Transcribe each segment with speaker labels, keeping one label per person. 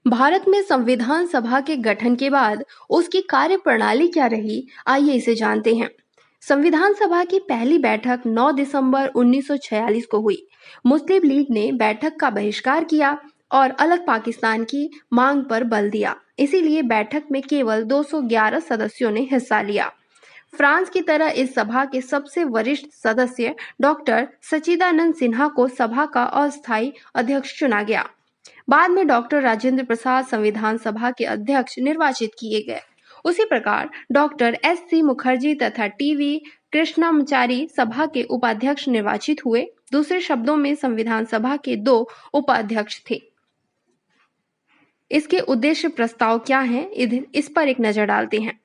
Speaker 1: भारत में संविधान सभा के गठन के बाद उसकी कार्यप्रणाली क्या रही, आइए इसे जानते हैं। संविधान सभा की पहली बैठक 9 दिसंबर 1946 को हुई। मुस्लिम लीग ने बैठक का बहिष्कार किया और अलग पाकिस्तान की मांग पर बल दिया। इसीलिए बैठक में केवल 211 सदस्यों ने हिस्सा लिया। फ्रांस की तरह इस सभा के सबसे वरिष्ठ सदस्य डॉक्टर सच्चिदानंद सिन्हा को सभा का अस्थायी अध्यक्ष चुना गया। बाद में डॉक्टर राजेंद्र प्रसाद संविधान सभा के अध्यक्ष निर्वाचित किए गए। उसी प्रकार डॉक्टर एस.सी. मुखर्जी तथा टी.वी. कृष्णामाचारी सभा के उपाध्यक्ष निर्वाचित हुए। दूसरे शब्दों में संविधान सभा के 2 उपाध्यक्ष थे। इसके उद्देश्य प्रस्ताव क्या हैं, इस पर एक नजर डालते हैं।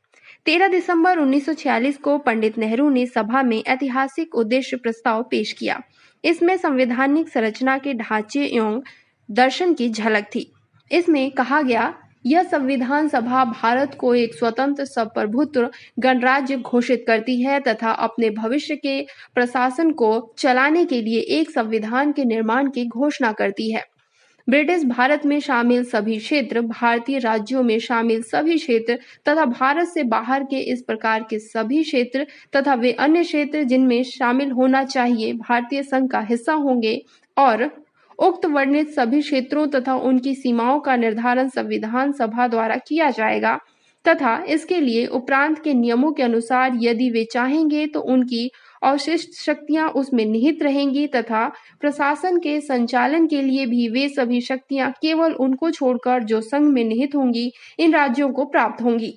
Speaker 1: 13 दिसंबर 1946 को पंडित नेहरू ने सभा में ऐतिहासिक उद्देश्य प्रस्ताव पेश किया। इसमें संवैधानिक संरचना के ढांचे एवं दर्शन की झलक थी। इसमें कहा गया, यह संविधान सभा भारत को एक स्वतंत्र संप्रभुत्व गणराज्य घोषित करती है तथा अपने भविष्य के प्रशासन को चलाने के लिए एक संविधान के निर्माण की घोषणा करती है। ब्रिटिश भारत में शामिल सभी क्षेत्र, भारतीय राज्यों में शामिल सभी क्षेत्र तथा भारत से बाहर के इस प्रकार के सभी क्षेत्र तथा वे अन्य क्षेत्र जिनमें शामिल होना चाहिए भारतीय संघ का हिस्सा होंगे और उक्त वर्णित सभी क्षेत्रों तथा उनकी सीमाओं का निर्धारण संविधान सभा द्वारा किया जाएगा तथा इसके लिए उपरांत के नियमों के अनुसार यदि वे चाहेंगे तो उनकी अवशिष्ट शक्तियां उसमें निहित रहेंगी तथा प्रशासन के संचालन के लिए भी वे सभी शक्तियां केवल उनको छोड़कर जो संघ में निहित होंगी इन राज्यों को प्राप्त होंगी।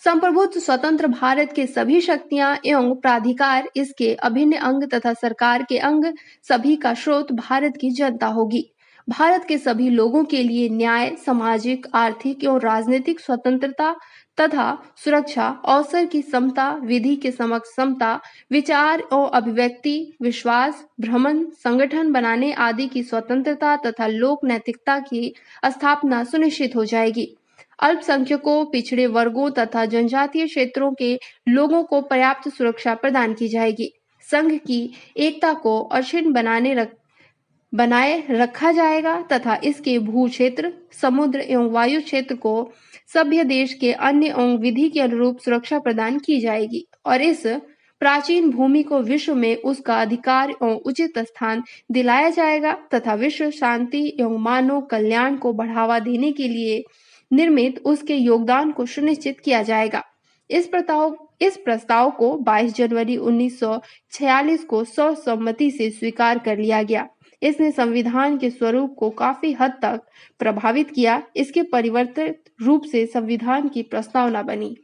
Speaker 1: संप्रभुत्व स्वतंत्र भारत के सभी शक्तियां एवं प्राधिकार इसके अभिन्न अंग तथा सरकार के अंग सभी का स्रोत भारत की जनता होगी। भारत के सभी लोगों के लिए न्याय, सामाजिक, आर्थिक एवं राजनीतिक स्वतंत्रता तथा सुरक्षा, अवसर की समता, विधि के समक्ष समता, विचार और अभिव्यक्ति, विश्वास, भ्रमण, संगठन बनाने आदि की स्वतंत्रता तथा लोक नैतिकता की स्थापना सुनिश्चित हो जाएगी। अल्पसंख्यकों, पिछड़े वर्गों तथा जनजातीय क्षेत्रों के लोगों को पर्याप्त सुरक्षा प्रदान की जाएगी। संघ की एकता को अक्षुण्ण बनाए रखा जाएगा तथा इसके भू क्षेत्र, समुद्र एवं वायु क्षेत्र को सभ्य देश के अन्य एवं विधि के अनुरूप सुरक्षा प्रदान की जाएगी और इस प्राचीन भूमि को विश्व में उसका अधिकार एवं उचित स्थान दिलाया जाएगा तथा विश्व शांति एवं मानव कल्याण को बढ़ावा देने के लिए निर्मित उसके योगदान को सुनिश्चित किया जाएगा। इस प्रस्ताव को 22 जनवरी 1946 को सर्वसम्मति से स्वीकार कर लिया गया। इसने संविधान के स्वरूप को काफी हद तक प्रभावित किया। इसके परिवर्तित रूप से संविधान की प्रस्तावना बनी।